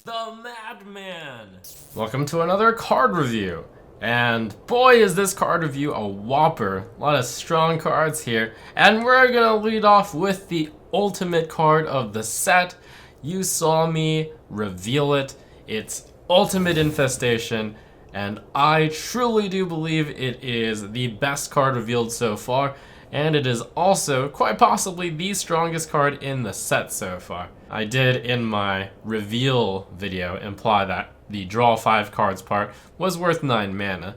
the Madman! Welcome to another card review. And boy is this card review a whopper. A lot of strong cards here. And we're gonna lead off with the ultimate card of the set. You saw me reveal it. It's Ultimate Infestation. And I truly do believe it is the best card revealed so far. And it is also, quite possibly, the strongest card in the set so far. I did, in my reveal video, imply that the draw 5 cards part was worth 9 mana.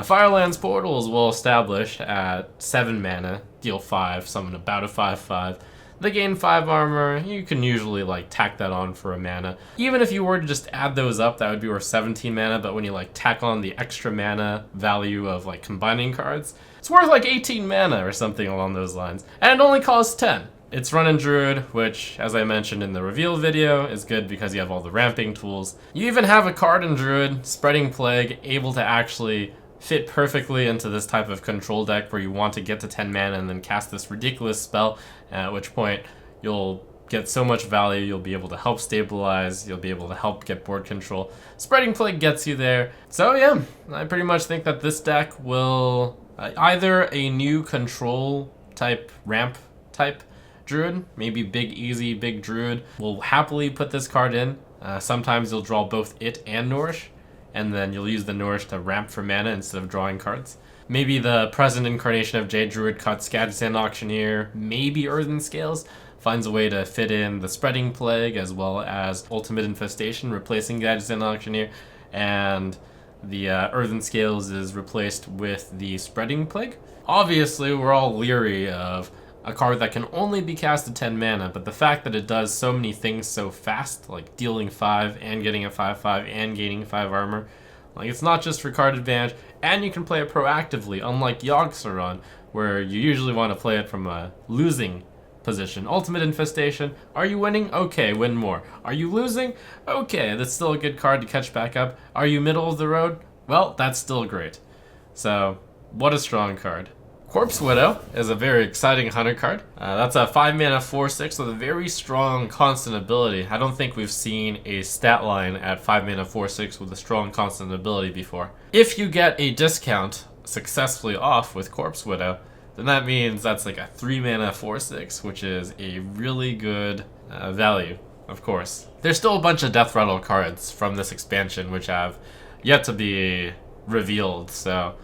Fireland's Portal is well established at 7 mana, deal 5, summon about a 5/5. They gain 5 armor, you can usually tack that on for a mana. Even if you were to just add those up, that would be worth 17 mana, but when you tack on the extra mana value of combining cards, it's worth 18 mana or something along those lines. And it only costs 10. It's run in Druid, which, as I mentioned in the reveal video, is good because you have all the ramping tools. You even have a card in Druid, Spreading Plague, able to actually fit perfectly into this type of control deck where you want to get to 10 mana and then cast this ridiculous spell, at which point you'll get so much value, you'll be able to help stabilize, you'll be able to help get board control. Spreading Plague gets you there. So yeah, I pretty much think that this deck will either a new control type, ramp type Druid, maybe big easy, big Druid, will happily put this card in. Sometimes you'll draw both it and Nourish, and then you'll use the Nourish to ramp for mana instead of drawing cards. Maybe the present incarnation of Jade Druid cuts Gadgetzan Auctioneer, maybe Earthen Scales, finds a way to fit in the Spreading Plague as well as Ultimate Infestation, replacing Gadgetzan Auctioneer, and the Earthen Scales is replaced with the Spreading Plague. Obviously, we're all leery of a card that can only be cast at 10 mana, but the fact that it does so many things so fast, like dealing 5 and getting a 5/5 and gaining 5 armor, it's not just for card advantage, and you can play it proactively, unlike Yogg-Saron, where you usually want to play it from a losing position. Ultimate Infestation, are you winning? Okay, win more. Are you losing? Okay, that's still a good card to catch back up. Are you middle of the road? Well, that's still great. So, what a strong card. Corpse Widow is a very exciting hunter card. That's a 5 mana 4/6 with a very strong constant ability. I don't think we've seen a stat line at 5 mana 4/6 with a strong constant ability before. If you get a discount successfully off with Corpse Widow, then that means that's a 3 mana 4/6, which is a really good value, of course. There's still a bunch of Death Rattle cards from this expansion which have yet to be revealed, so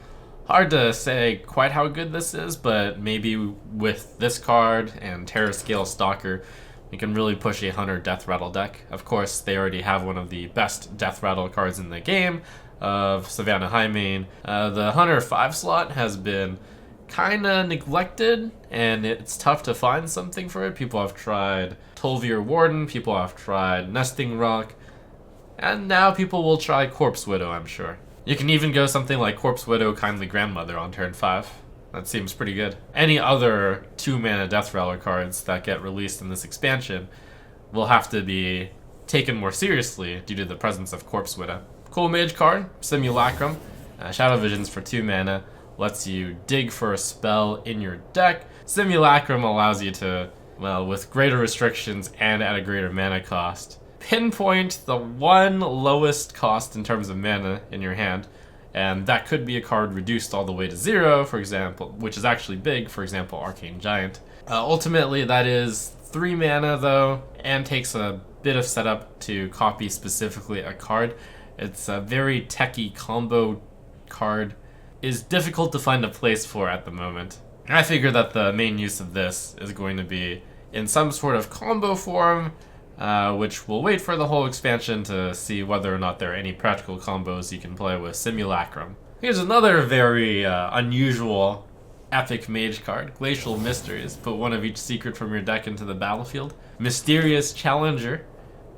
hard to say quite how good this is, but maybe with this card and Terrascale Stalker, you can really push a Hunter Death Rattle deck. Of course, they already have one of the best Death Rattle cards in the game, of Savannah Highmane. The Hunter 5 slot has been kinda neglected, and it's tough to find something for it. People have tried Tol'vir Warden, people have tried Nesting Rock, and now people will try Corpse Widow, I'm sure. You can even go something like Corpse Widow Kindly Grandmother on turn 5. That seems pretty good. Any other 2 mana Death Rattle cards that get released in this expansion will have to be taken more seriously due to the presence of Corpse Widow. Cool Mage card, Simulacrum. Shadow Visions for 2 mana. Lets you dig for a spell in your deck. Simulacrum allows you to, well, with greater restrictions and at a greater mana cost, pinpoint the one lowest cost in terms of mana in your hand, and that could be a card reduced all the way to 0, for example, which is actually big, for example, Arcane Giant. Ultimately, that is 3 mana, though, and takes a bit of setup to copy specifically a card. It's a very techy combo card. Is difficult to find a place for at the moment. I figure that the main use of this is going to be in some sort of combo form, which we'll wait for the whole expansion to see whether or not there are any practical combos you can play with Simulacrum. Here's another very unusual epic mage card, Glacial Mysteries. Put one of each secret from your deck into the battlefield. Mysterious Challenger.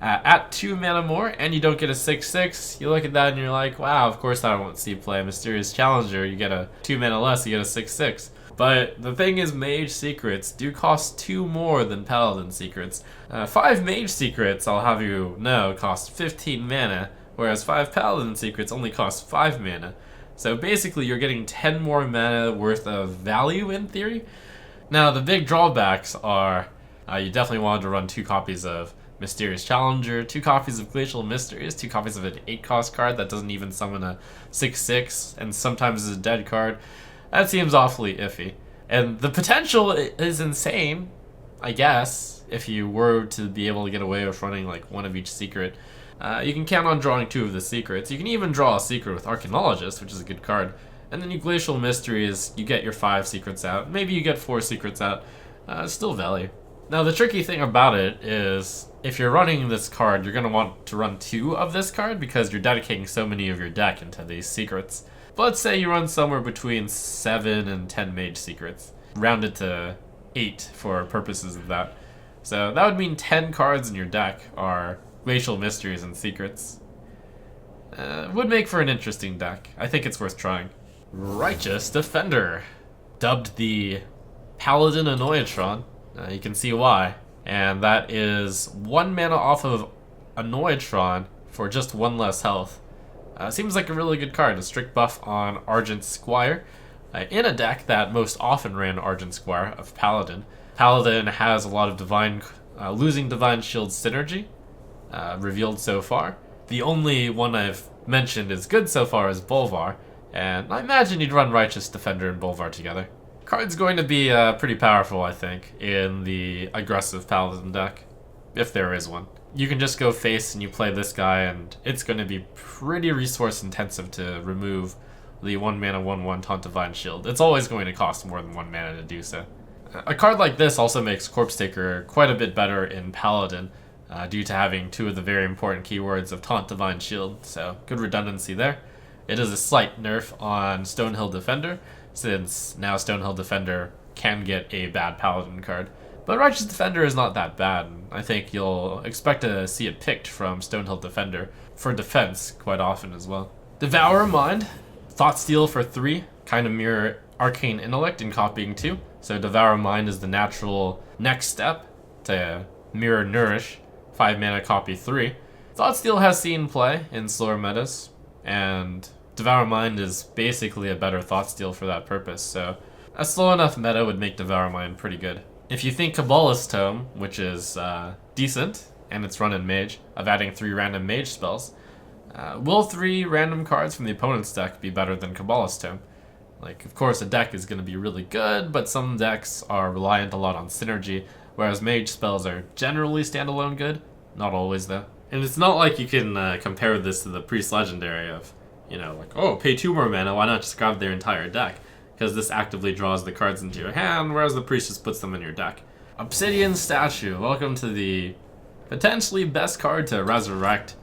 At 2 mana more, and you don't get a 6/6, you look at that and you're like, wow, of course I won't see play a Mysterious Challenger. You get a 2 mana less, you get a 6/6. But the thing is, Mage Secrets do cost 2 more than Paladin Secrets. 5 Mage Secrets, I'll have you know, cost 15 mana, whereas 5 Paladin Secrets only cost 5 mana. So basically you're getting 10 more mana worth of value in theory. Now the big drawbacks are, you definitely wanted to run 2 copies of Mysterious Challenger, 2 copies of Glacial Mysteries, 2 copies of an 8-cost card that doesn't even summon a 6/6, and sometimes is a dead card. That seems awfully iffy. And the potential is insane, I guess, if you were to be able to get away with running like one of each secret. You can count on drawing 2 of the secrets. You can even draw a secret with Archaeologist, which is a good card. And then you Glacial Mysteries, you get your 5 secrets out. Maybe you get 4 secrets out. Still value. Now the tricky thing about it is, if you're running this card, you're going to want to run 2 of this card because you're dedicating so many of your deck into these secrets. But let's say you run somewhere between 7 and 10 Mage secrets. Round it to 8 for purposes of that. So that would mean 10 cards in your deck are Glacial Mysteries and secrets. Would make for an interesting deck. I think it's worth trying. Righteous Defender. Dubbed the Paladin Annoyatron. You can see why. And that is 1 mana off of Annoyatron for just 1 less health. Seems like a really good card. A strict buff on Argent Squire. In a deck that most often ran Argent Squire of Paladin. Paladin has a lot of losing Divine Shield synergy revealed so far. The only one I've mentioned is good so far is Bolvar. And I imagine you'd run Righteous Defender and Bolvar together. Card's going to be pretty powerful, I think, in the aggressive Paladin deck, if there is one. You can just go face and you play this guy, and it's going to be pretty resource intensive to remove the 1 mana 1/1 Taunt Divine Shield. It's always going to cost more than 1 mana to do so. A card like this also makes Corpse Taker quite a bit better in Paladin, due to having 2 of the very important keywords of Taunt Divine Shield, so good redundancy there. It is a slight nerf on Stonehill Defender, since now Stonehill Defender can get a bad Paladin card. But Righteous Defender is not that bad, and I think you'll expect to see it picked from Stonehill Defender for defense quite often as well. Devour Mind, Thoughtsteal for 3, kind of mirror Arcane Intellect in copying 2, so Devour Mind is the natural next step to mirror Nourish, 5 mana copy 3. Thoughtsteal has seen play in slower metas, and Devour Mind is basically a better Thoughtsteal for that purpose, so a slow enough meta would make Devour Mind pretty good. If you think Kabbalist Tome, which is decent, and it's run in Mage, of adding 3 random Mage spells, will 3 random cards from the opponent's deck be better than Kabbalist Tome? Like, of course, a deck is going to be really good, but some decks are reliant a lot on synergy, whereas Mage spells are generally standalone good. Not always, though. And it's not like you can compare this to the Priest Legendary of, you know, like, oh, pay 2 more mana, why not just grab their entire deck? Because this actively draws the cards into your hand, whereas the Priest just puts them in your deck. Obsidian Statue, welcome to the potentially best card to resurrect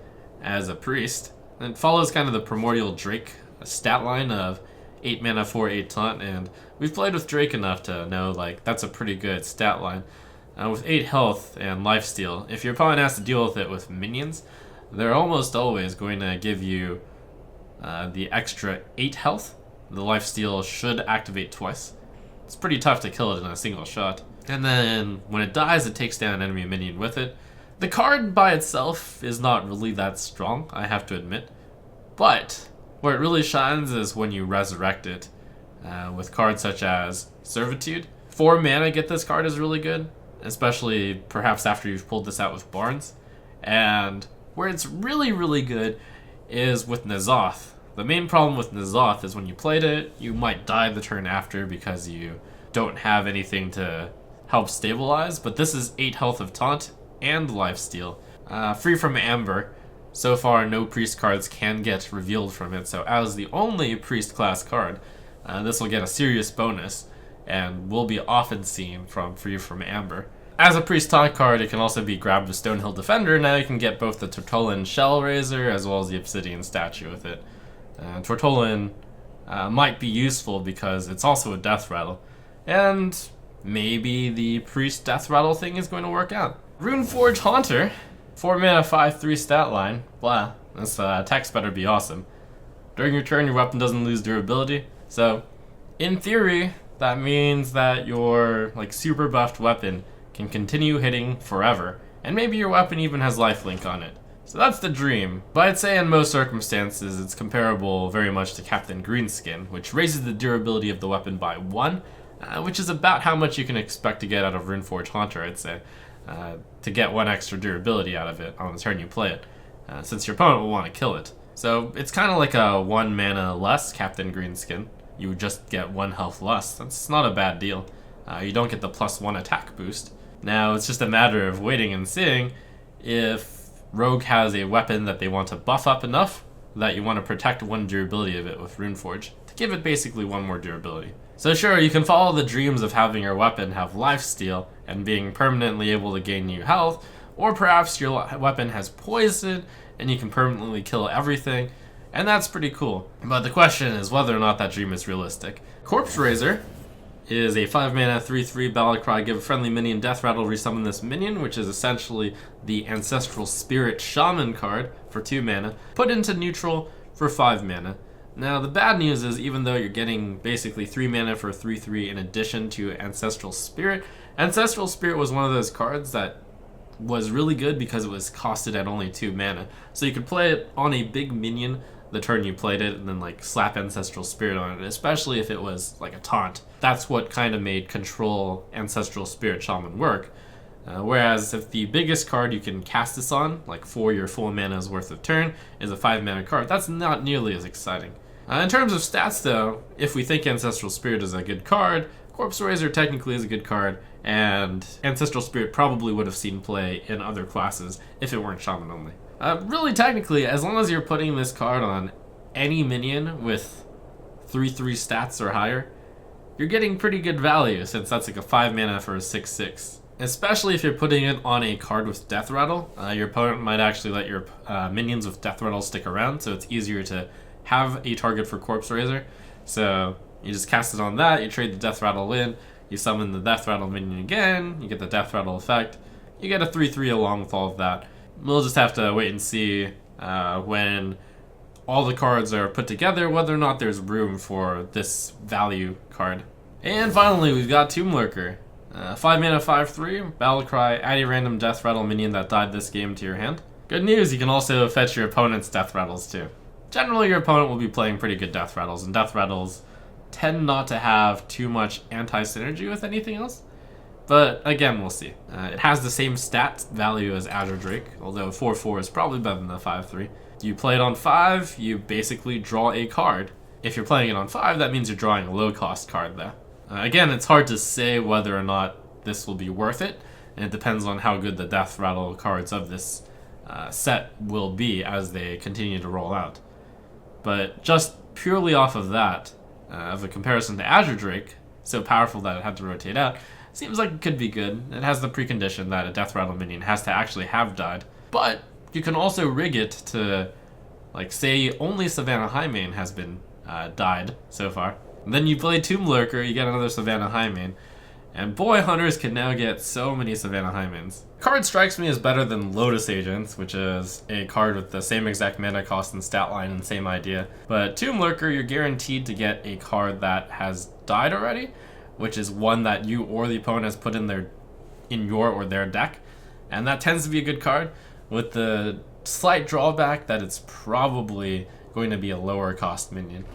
as a Priest. It follows kind of the Primordial Drake stat line of 8 mana, 4/8 taunt, and we've played with Drake enough to know, like, that's a pretty good stat line. With 8 health and lifesteal, if your opponent has to deal with it with minions, they're almost always going to give you the extra 8 health. The lifesteal should activate twice. It's pretty tough to kill it in a single shot. And then when it dies, it takes down an enemy minion with it. The card by itself is not really that strong, I have to admit. But where it really shines is when you resurrect it with cards such as Servitude. 4 mana get this card is really good, especially perhaps after you've pulled this out with Barnes. And where it's really, really good is with N'Zoth. The main problem with N'Zoth is when you played it, you might die the turn after because you don't have anything to help stabilize, but this is 8 health of taunt and lifesteal. Free from Amber. So far, no priest cards can get revealed from it, so as the only priest class card, this will get a serious bonus and will be often seen from Free from Amber. As a priest taunt card, it can also be grabbed with Stonehill Defender. Now you can get both the Tortollan Shell Razor as well as the Obsidian Statue with it. Tortollan might be useful because it's also a death rattle, and maybe the priest death rattle thing is going to work out. Runeforge Haunter, 4 mana 5/3 stat line. Blah, this text better be awesome. During your turn, your weapon doesn't lose durability, so in theory that means that your like super buffed weapon can continue hitting forever, and maybe your weapon even has lifelink on it. So that's the dream, but I'd say in most circumstances it's comparable very much to Captain Greenskin, which raises the durability of the weapon by 1, which is about how much you can expect to get out of Runeforge Haunter, I'd say. to get 1 extra durability out of it on the turn you play it, since your opponent will want to kill it. So it's kind of like a 1 mana less Captain Greenskin. You would just get 1 health less. That's not a bad deal. You don't get the +1 attack boost. Now it's just a matter of waiting and seeing if Rogue has a weapon that they want to buff up enough that you want to protect 1 durability of it with Runeforge to give it basically 1 more durability. So sure, you can follow the dreams of having your weapon have lifesteal and being permanently able to gain new health, or perhaps your weapon has poison and you can permanently kill everything, and that's pretty cool. But the question is whether or not that dream is realistic. Corpse Raiser is a 5 mana 3/3 battle cry. Give a friendly minion death rattle, resummon this minion, which is essentially the Ancestral Spirit Shaman card for 2 mana, put into neutral for 5 mana. Now the bad news is, even though you're getting basically 3 mana for 3/3 in addition to Ancestral Spirit was one of those cards that was really good because it was costed at only 2 mana. So you could play it on a big minion the turn you played it and then like slap Ancestral Spirit on it, especially if it was like a taunt. That's what kind of made control Ancestral Spirit Shaman work. Whereas if the biggest card you can cast this on, like for your full mana's worth of turn, is a 5 mana card, that's not nearly as exciting. In terms of stats though, if we think Ancestral Spirit is a good card, Corpse Raiser technically is a good card, and Ancestral Spirit probably would have seen play in other classes if it weren't Shaman only. Really technically, as long as you're putting this card on any minion with 3/3 stats or higher, you're getting pretty good value, since that's like a 5 mana for a 6/6. Especially if you're putting it on a card with Death Rattle, your opponent might actually let your minions with Death Rattle stick around, so it's easier to have a target for Corpse Raiser. So you just cast it on that, you trade the Death Rattle in, you summon the Death Rattle minion again, you get the Death Rattle effect, you get a 3/3 along with all of that. We'll just have to wait and see when all the cards are put together whether or not there's room for this value card. And finally, we've got Tomb Lurker. 5 mana 5/3, battle cry, add a random Death Rattle minion that died this game to your hand. Good news, you can also fetch your opponent's Death Rattles too. Generally, your opponent will be playing pretty good Death Rattles, and Death Rattles tend not to have too much anti-synergy with anything else. But again, we'll see. It has the same stat value as Azure Drake, although 4/4 is probably better than the 5/3. You play it on 5, you basically draw a card. If you're playing it on 5, that means you're drawing a low-cost card there. Again, it's hard to say whether or not this will be worth it, and it depends on how good the Death Rattle cards of this set will be as they continue to roll out. But just purely off of that, of a comparison to Azure Drake, so powerful that it had to rotate out, seems like it could be good. It has the precondition that a Death Rattle minion has to actually have died. But you can also rig it to, like, say only Savannah Highmane has been died so far. And then you play Tomb Lurker, you get another Savannah Highmane. And boy, hunters can now get so many Savannah Highmanes. Card strikes me as better than Lotus Agents, which is a card with the same exact mana cost and stat line and same idea. But Tomb Lurker, you're guaranteed to get a card that has died already, which is one that you or the opponent has put in your or their deck. And that tends to be a good card, with the slight drawback that it's probably going to be a lower cost minion.